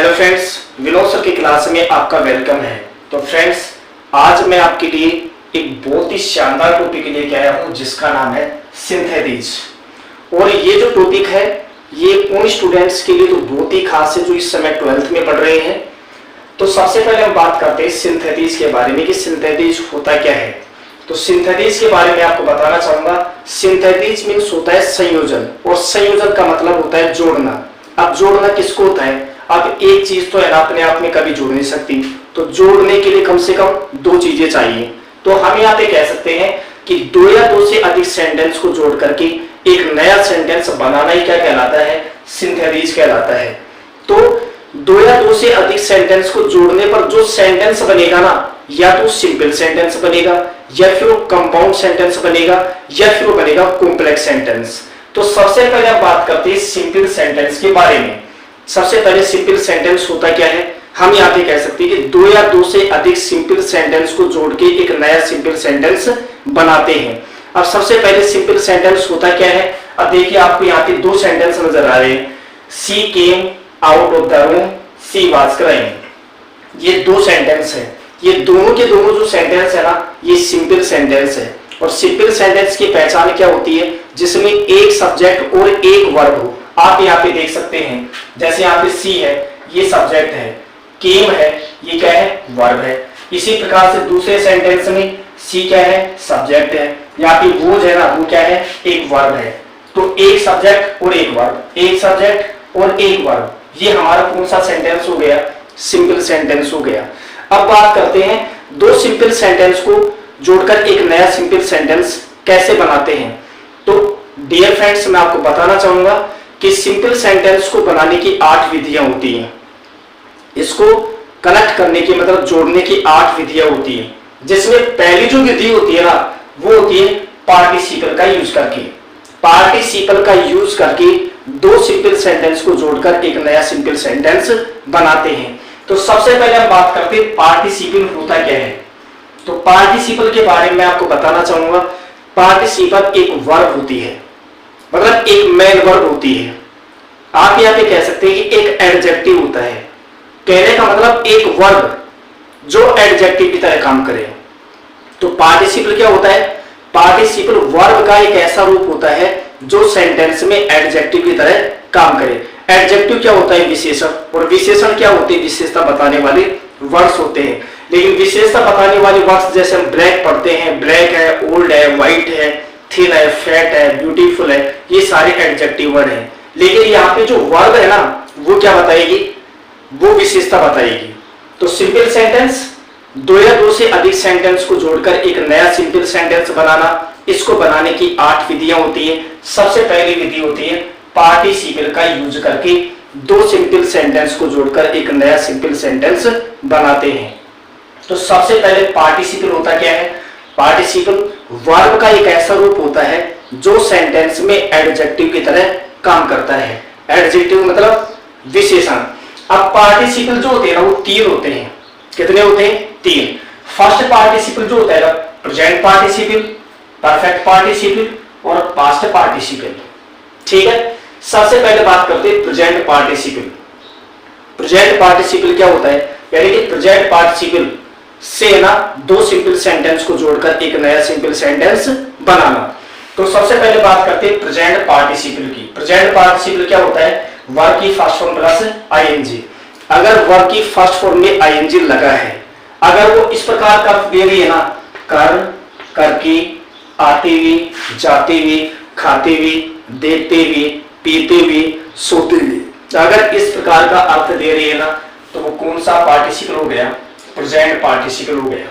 Hello friends, Vinod sir की class में आपका वेलकम है। तो फ्रेंड्स, आज मैं आपके लिए एक बहुत ही शानदार टॉपिक लेके आया हूं जिसका नाम है सिंथेसिस। और ये जो टॉपिक है ये उन स्टूडेंट्स के लिए तो बहुत ही खास है जो इस समय 12th में पढ़ रहे हैं। तो सबसे पहले हम बात करते हैं सिंथेसिस के बारे में कि सिंथेसिस होता क्या है। तो सिंथेसिस के बारे में आपको बताना चाहूंगा। सिंथेसिस मीन्स होता है संयोजन, और संयोजन का मतलब होता है जोड़ना। अब जोड़ना किसको होता है? अब एक चीज तो है ना अपने आप में कभी जुड़ नहीं सकती, तो जोड़ने के लिए कम से कम दो चीजें चाहिए। तो हम यहाँ पे कह सकते हैं कि दो या दो से अधिक सेंटेंस को जोड़ करके एक नया सेंटेंस बनाना ही क्या कहलाता है? सिंथेसिस कहलाता है। तो दो या दो से अधिक सेंटेंस को जोड़ने पर जो सेंटेंस बनेगा ना, या तो सिंपल सेंटेंस बनेगा, या फिर वो कंपाउंड सेंटेंस बनेगा, या फिर वो बनेगा कॉम्प्लेक्स सेंटेंस। तो सबसे पहले हम बात करते हैं सिंपल सेंटेंस के बारे में। सबसे पहले सिंपल सेंटेंस होता क्या है? हम यहाँ पे कह सकते हैं कि दो या दो से अधिक सिंपल सेंटेंस को जोड़ के एक नया सिंपल सेंटेंस बनाते हैं। अब सबसे पहले सिंपल सेंटेंस होता क्या है? अब देखिए, आपको यहाँ पे दो सेंटेंस नजर आ रहे हैं। She came out of the room, she was crying. ये दो सेंटेंस है। ये दोनों के दोनों जो सेंटेंस है ना, ये सिंपल सेंटेंस है। और सिंपल सेंटेंस की पहचान क्या होती है? जिसमें एक सब्जेक्ट और एक वर्ब हो। आप यहाँ पे देख सकते हैं, जैसे यहाँ पे सी है, ये सब्जेक्ट है, केम है, ये क्या है? वर्ब है। इसी प्रकार से दूसरे सेंटेंस में सी क्या है? सब्जेक्ट है। यहाँ पे वोज है ना, वो क्या है? एक वर्ब है। तो एक सब्जेक्ट और एक वर्ब, एक सब्जेक्ट और एक वर्ब, ये हमारा कौन सा सेंटेंस हो गया? सिंपल सेंटेंस हो गया। अब बात करते हैं दो सिंपल सेंटेंस को जोड़कर एक नया सिंपल सेंटेंस कैसे बनाते हैं। तो डियर फ्रेंड्स, मैं आपको बताना चाहूंगा कि सिंपल सेंटेंस को बनाने की 8 विधियां होती हैं। इसको कनेक्ट करने की मतलब जोड़ने की 8 विधियां होती हैं, जिसमें पहली जो विधि होती है ना, वो होती है पार्टिसिपल का यूज करके। पार्टिसिपल का यूज करके दो सिंपल सेंटेंस को जोड़कर एक नया सिंपल सेंटेंस बनाते हैं। तो सबसे पहले हम बात करते हैं पार्टिसिपल होता क्या है। तो पार्टिसिपल के बारे में आपको बताना चाहूंगा। पार्टिसिपल एक वर्ब होती है, मतलब एक मेन वर्ब होती है। आप यहाँ पे कह सकते हैं कि एक एडजेक्टिव होता है। कहने का मतलब एक वर्ब जो एडजेक्टिव की तरह काम करे। तो पार्टिसिपल क्या होता है? पार्टिसिपल वर्ब का एक ऐसा रूप होता है जो सेंटेंस में एडजेक्टिव की तरह काम करे। एडजेक्टिव क्या होता है? विशेषण। और विशेषण क्या होते हैं? विशेषता बताने वाले वर्ड्स होते हैं। लेकिन विशेषता बताने वाले वर्ड्स जैसे हम ब्लैक पढ़ते हैं, ब्लैक है, ओल्ड है, व्हाइट है, थिन है, फैट है, ब्यूटीफुल है, ये सारे एडजेक्टिव वर्ड हैं। लेकिन यहाँ पे जो वर्ब है ना, वो क्या बताएगी? वो विशेषता बताएगी। तो सिंपल सेंटेंस, दो या दो से अधिक सेंटेंस को जोड़कर एक नया सिंपल सेंटेंस बनाना, इसको बनाने की 8 विधियां होती है। सबसे पहली विधि होती है पार्टिसिपल का यूज करके दो सिंपल सेंटेंस को जोड़कर एक नया सिंपल सेंटेंस बनाते हैं। तो सबसे पहले पार्टिसिपल होता क्या है? पार्टिसिपल वर्ब का एक ऐसा रूप होता है जो सेंटेंस में एडजेक्टिव की तरह काम करता है। एडजेक्टिव मतलब विशेषण। अब पार्टिसिपल जो होते हैं ना, वो 3 होते हैं। कितने होते हैं? 3। फर्स्ट पार्टिसिपल जो होता है ना, प्रेजेंट पार्टिसिपल, परफेक्ट पार्टिसिपल और पास्ट पार्टिसिपल। ठीक है, सबसे पहले बात करते हैं प्रेजेंट पार्टिसिपल। प्रेजेंट पार्टिसिपल क्या होता है? यानी कि प्रेजेंट पार्टिसिपल से ना दो सिंपल सेंटेंस को जोड़कर एक नया सिंपल सेंटेंस बनाना। तो सबसे पहले बात करते हैं प्रेजेंट पार्टिसिपल की। प्रेजेंट पार्टिसिपल क्या होता है? वर्ब की फर्स्ट फॉर्म प्लस आईएनजी। अगर वर्ब की फर्स्ट फॉर्म में आईएनजी लगा है, अगर वो इस प्रकार का दे रही है ना, कर, करके, आते हुए, जाते हुए, खाते हुए, देखते हुए, पीते हुए, सोते हुए, अगर इस प्रकार का अर्थ दे रही है ना, तो वो कौन सा पार्टिसिपल हो गया? प्रेजेंट पार्टिसिपल हो गया।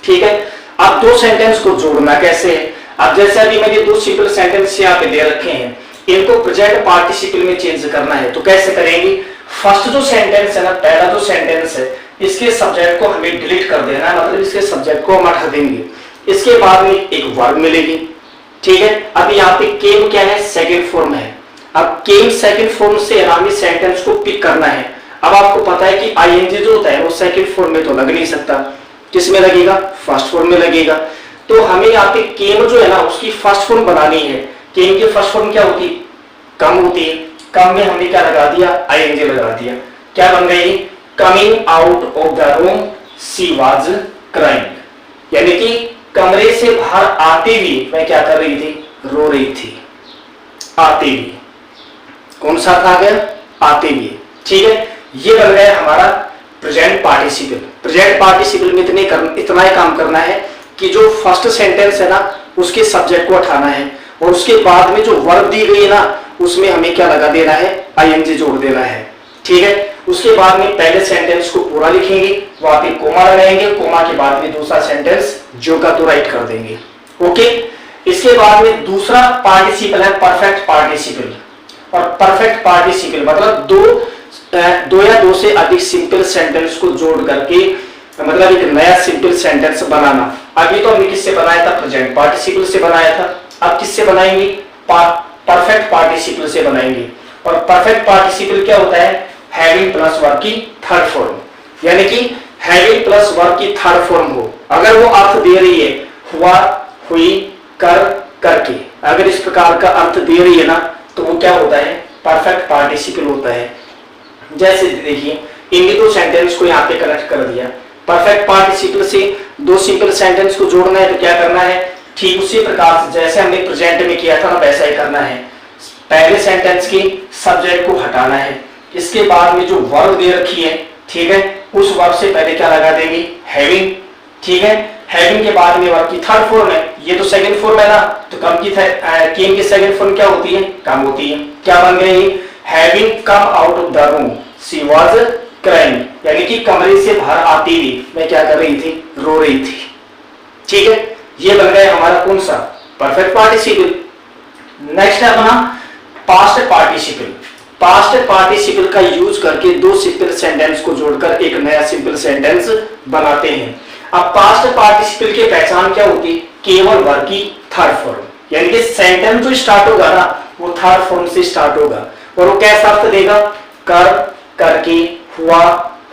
ठीक है, अब दो सेंटेंस को जोड़ना कैसे है? अब जैसे अभी मैंने दो सिंपल सेंटेंस यहाँ पे दे रखे हैं, इनको प्रेजेंट पार्टिसिपल में चेंज करना है। तो कैसे करेंगे? फर्स्ट जो सेंटेंस है ना, पहला जो सेंटेंस है, इसके सब्जेक्ट को हमें डिलीट कर देना है, मतलब इसके सब्जेक्ट को हम हटा देंगे। इसके बाद में एक वर्ब मिलेगी। ठीक है, अब यहाँ पे केम क्या है? सेकेंड फॉर्म है। अब केम सेकेंड फॉर्म से हमें सेंटेंस को पिक करना है। अब आपको पता है कि आईएनजी जो होता है वो सेकेंड फॉर्म में तो लग नहीं सकता। किस में लगेगा? फर्स्ट फॉर्म में लगेगा। तो हमें यहाँ पे केम जो है ना, उसकी फर्स्ट फॉर्म बनानी है। केम की फर्स्ट फॉर्म क्या होती है? कम होती है। कम में हमने क्या लगा दिया? आईएनजी लगा दिया। क्या बन गई? Coming out of the room she was crying, यानी कि कमरे से बाहर आते हुए वह क्या कर रही थी? रो रही थी। आते हुए, कौन सा था? गया आते हुए। ठीक है, ये बन गया हमारा प्रेजेंट पार्टिसिपल। प्रेजेंट पार्टिसिपल में इतना ही काम करना है कि जो फर्स्ट सेंटेंस है ना उसके सब्जेक्ट को हटाना है और उसके बाद में जो वर्ब दी गई है ना उसमें हमें क्या लगा देना है? आईएनजी जोड़ देना है। ठीक है, उसके बाद में पहले सेंटेंस को पूरा लिखेंगे, वहां पे कोमा लगाएंगे, कोमा के बाद में दूसरा सेंटेंस जो का तो राइट कर देंगे। ओके, इसके बाद में दूसरा पार्टिसिपल है परफेक्ट पार्टिसिपल। और परफेक्ट पार्टिसिपल मतलब दो या दो से अधिक सिंपल सेंटेंस को जोड़ करके मतलब एक नया सिंपल सेंटेंस बनाना। अभी तो हमने किससे बनाया था? प्रेजेंट पार्टिसिपल से बनाया था। अब किससे बनाएंगे? परफेक्ट पार्टिसिपल से बनाएंगे। और परफेक्ट पार्टिसिपल क्या होता है? हैविंग प्लस वर्ब की थर्ड फॉर्म, यानी कि हैविंग प्लस वर्ब की थर्ड फॉर्म हो। अगर वो अर्थ दे रही है हुआ, हुई, कर, करके, अगर इस प्रकार का अर्थ दे रही है ना तो वो क्या होता है? परफेक्ट पार्टिसिपल होता है। जैसे देखिए इन्हीं दो सेंटेंस को यहाँ पे कनेक्ट कर दिया। परफेक्ट पार्टिसिपल से दो सिंपल सेंटेंस को जोड़ना है तो क्या करना है? ठीक उसी प्रकार से जैसे हमने प्रेजेंट में किया था ना वैसा ही करना है। पहले सेंटेंस की सब्जेक्ट को हटाना है, इसके बाद में जो वर्ब दे रखी है, ठीक है, उस वर्ब से पहले क्या लगा देंगे? हैविंग। ठीक है, हैविंग के बाद में वर्ब की थर्ड फॉर्म है, ये तो सेकंड फॉर्म है ना, तो कम की सेकंड फॉर्म क्या होती है? कम होती है। क्या बन गई? Having come out of the room she was crying, यानी कि कमरे से बाहर आती हुई मैं क्या कर रही थी? रो रही थी। ठीक है, ये बन गया हमारा कौन सा? Perfect participle. नेक्स्ट है अपना पास्ट पार्टिसिपल। पास्ट पार्टिसिपल का यूज करके दो सिंपल सेंटेंस को जोड़कर एक नया सिंपल सेंटेंस बनाते हैं। अब पास्ट पार्टिसिपल की पहचान क्या होती है? केवल वर्ब की थर्ड फॉर्म, यानी कि सेंटेंस जो स्टार्ट होगा ना वो थर्ड फॉर्म से स्टार्ट होगा और वो कैसा अर्थ देगा? कर, करके, हुआ,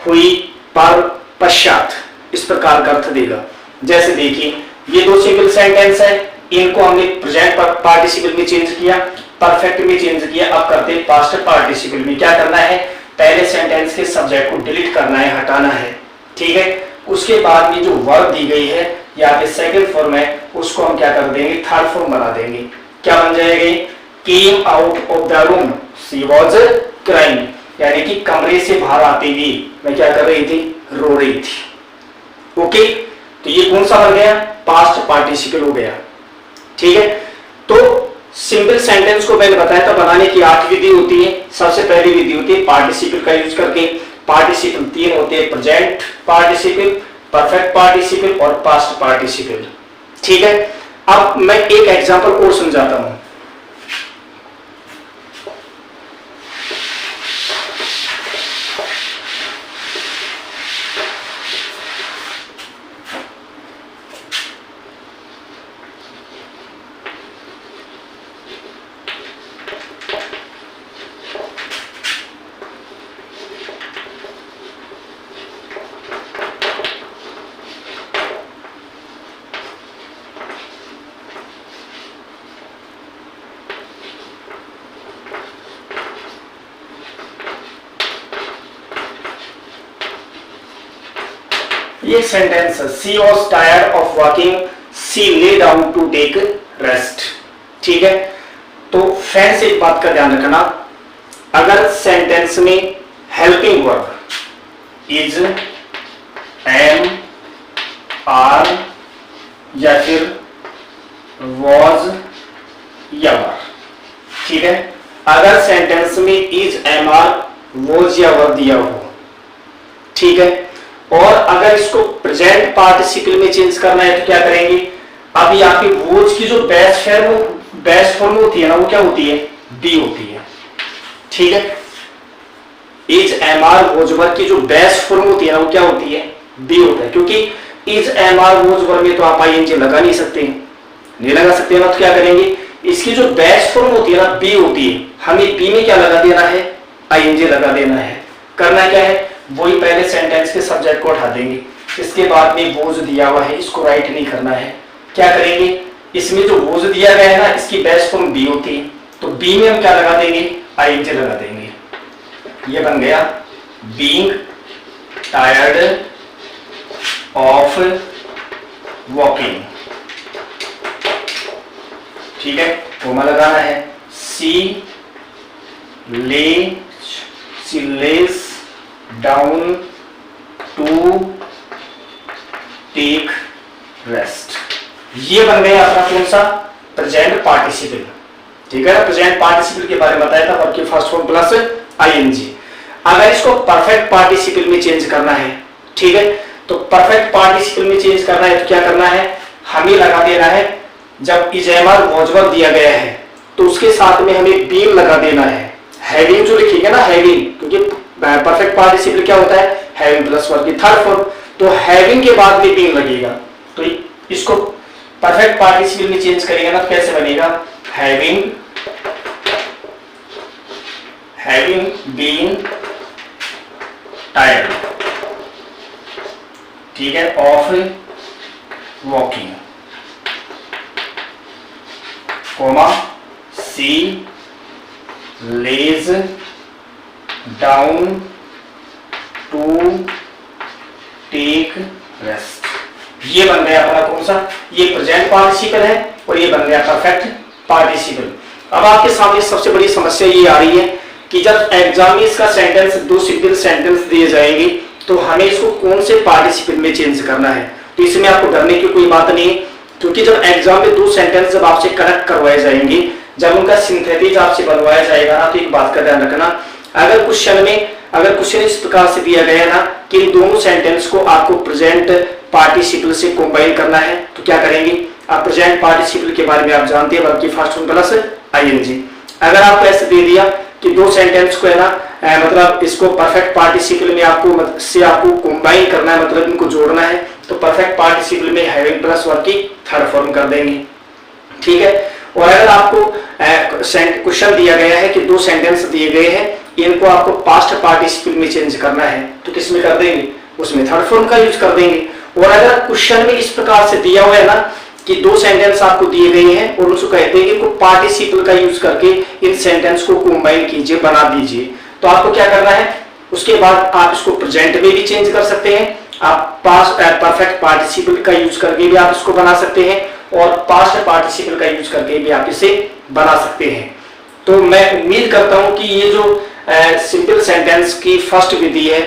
हुई, पर, पश्चात, इस प्रकार का अर्थ देगा। जैसे देखिए ये दो सिंपल सेंटेंस है, इनको हमने प्रेजेंट पार्टिसिपल में चेंज किया, परफेक्ट में चेंज किया। अब करते हैं पास्ट पार्टिसिपल में। क्या करना है? पहले सेंटेंस के सब्जेक्ट को डिलीट करना है, हटाना है। ठीक है, उसके बाद में जो वर्ब दी गई है या फिर सेकंड फॉर्म है उसको हम क्या कर देंगे? थर्ड फॉर्म बना देंगे। क्या बन जाएगी? केम out of the room she was crying, यानी कि कमरे से बाहर आती हुई मैं क्या कर रही थी? रो रही थी। ओके, तो ये कौन सा बन गया? पास्ट पार्टिसिपल हो गया। ठीक है, तो सिंपल सेंटेंस को मैंने बताया था बनाने की 8 विधि होती है। सबसे पहली विधि होती है पार्टिसिपल का यूज करके। पार्टिसिपल 3 होते हैं, प्रेजेंट पार्टिसिपल, परफेक्ट पार्टिसिपल और पास्ट पार्टिसिपल। ठीक है, अब मैं एक एग्जांपल और समझाता हूं। ये sentence she was tired of walking she lay down to take rest. ठीक है, तो फ्रेंड्स एक बात का ध्यान रखना, अगर सेंटेंस में helping verb is, am, are या फिर वॉज या वर, ठीक है, अगर सेंटेंस में इज, एम, आर, वॉज या वर दिया हो, ठीक है, और अगर इसको प्रेजेंट पार्टिसिपल में चेंज करना है तो क्या करेंगे? अब यहाँ पे वोज की जो बेस्ट फॉर्म होती है ना वो क्या होती है? बी होती है। ठीक है, इज, एम, आर, वोज, वर की जो बेस्ट फॉर्म होती है ना वो क्या होती है? बी होता है, क्योंकि इज, एम, आर, वोज, वर में तो आप आईएनजी लगा नहीं सकते, नहीं लगा सकते ना, तो क्या करेंगे? इसकी जो बेस्ट फॉर्म होती है ना बी होती है, हमें बी में क्या लगा देना है? आईएनजी लगा देना है। करना क्या है? वही पहले सेंटेंस के सब्जेक्ट को हटा देंगे, इसके बाद में वोज दिया हुआ है इसको राइट नहीं करना है। क्या करेंगे? इसमें जो वोज दिया गया है ना इसकी बेस्ट फॉर्म बी होती है, तो बी में हम क्या लगा देंगे? आईएनजी लगा देंगे। ये बन गया बीइंग टायर्ड ऑफ वॉकिंग। ठीक है, कोमा लगाना है। She lays down to take rest. ये बन गया अपना कौन सा? Present participle. ठीक है ना, प्रेजेंट पार्टिसिपल के बारे में बताया था, वर्ब की फर्स्ट फॉर्म प्लस आईएनजी। अगर इसको परफेक्ट पार्टिसिपल में चेंज करना है, ठीक है, तो परफेक्ट पार्टिसिपल में चेंज करना है तो क्या करना है, हमें लगा देना है, जब इजेमर मौजूद दिया गया है तो उसके साथ में हमें बीन लगा देना है। हैविंग जो लिखेंगे ना, हैविंग, क्योंकि परफेक्ट पार्टिसिपल क्या होता है, हैविंग प्लस वर्ब की थर्ड फॉर्म, तो हैविंग के बाद में बीन लगेगा। तो इसको परफेक्ट पार्टिसिपल में चेंज करेंगे ना तो कैसे बनेगा, हैविंग बीन टायर्ड, ठीक है, of walking, comma she lays down to take rest. ये बन गया अपना कौन सा, ये प्रेजेंट पार्टिसिपल है और ये बन गया परफेक्ट पार्टिसिपल। अब आपके सामने सबसे बड़ी समस्या ये आ रही है कि जब एग्जाम में इसका सेंटेंस, दो सिंपल सेंटेंस दिए जाएंगे तो हमें इसको कौन से पार्टिसिपल में चेंज करना है। तो इसमें आपको डरने की कोई बात नहीं है, क्योंकि जब एग्जाम में दो सेंटेंस जब आपसे कनेक्ट करवाए जाएंगे, जब उनका सिंथेसिस आपसे बनवाया जाएगा ना, तो एक बात का ध्यान रखना, अगर क्वेश्चन इस प्रकार से दिया गया ना कि इन दोनों सेंटेंस को आपको प्रेजेंट पार्टिसिपल से कंबाइन करना है, तो क्या करेंगे आप, प्रेजेंट पार्टिसिपल के बारे में आप जानते हैं, वर्ब की फर्स्ट फॉर्म प्लस आईएनजी। अगर आपको ऐसे दे दिया कि दो सेंटेंस को है ना, मतलब इसको परफेक्ट पार्टिसिपल में आपको कंबाइन करना है, मतलब इनको जोड़ना है, तो परफेक्ट पार्टिसिपल में हैविंग प्लस वर्ब की थर्ड फॉर्म कर देंगे। ठीक है, और अगर आपको क्वेश्चन दिया गया है कि दो सेंटेंस दिए गए हैं, इनको आपको पास्ट पार्टिसिपल में चेंज करना है, तो किस में कर देंगे, उसमें थर्ड फॉर्म का यूज कर देंगे। और अगर क्वेश्चन में इस प्रकार से दिया हुआ है ना कि दो सेंटेंस आपको दिए गए हैं और उसको कहते हैं कि पार्टिसिपल का यूज करके इन सेंटेंस को कंबाइन कीजिए, बना दीजिए, तो आपको क्या करना है, उसके बाद आप इसको प्रेजेंट में भी चेंज कर सकते हैं, आप पास्ट परफेक्ट पार्टिसिपल का यूज करके भी आप इसको बना सकते हैं, और पास्ट पार्टिसिपल का यूज करके भी आप इसे बना सकते हैं। तो मैं उम्मीद करता हूं कि ये जो सिंपल सेंटेंस की फर्स्ट विधि है,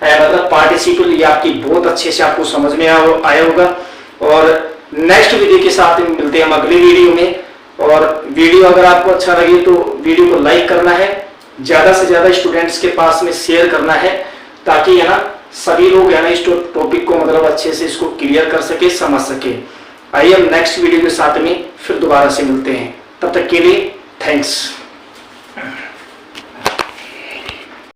मतलब पार्टिसिपल, ये आपकी बहुत अच्छे से आपको समझ में आया होगा। और नेक्स्ट विधि के साथ मिलते हैं हम अगली वीडियो में। और वीडियो अगर आपको अच्छा लगे तो वीडियो को लाइक करना है, ज्यादा से ज्यादा स्टूडेंट्स के पास में शेयर करना है, ताकि है ना सभी लोग है ना इस टॉपिक को मतलब अच्छे से इसको क्लियर कर सके, समझ सके। आइए हम नेक्स्ट वीडियो के साथ में फिर दोबारा से मिलते हैं, तब तक के लिए थैंक्स।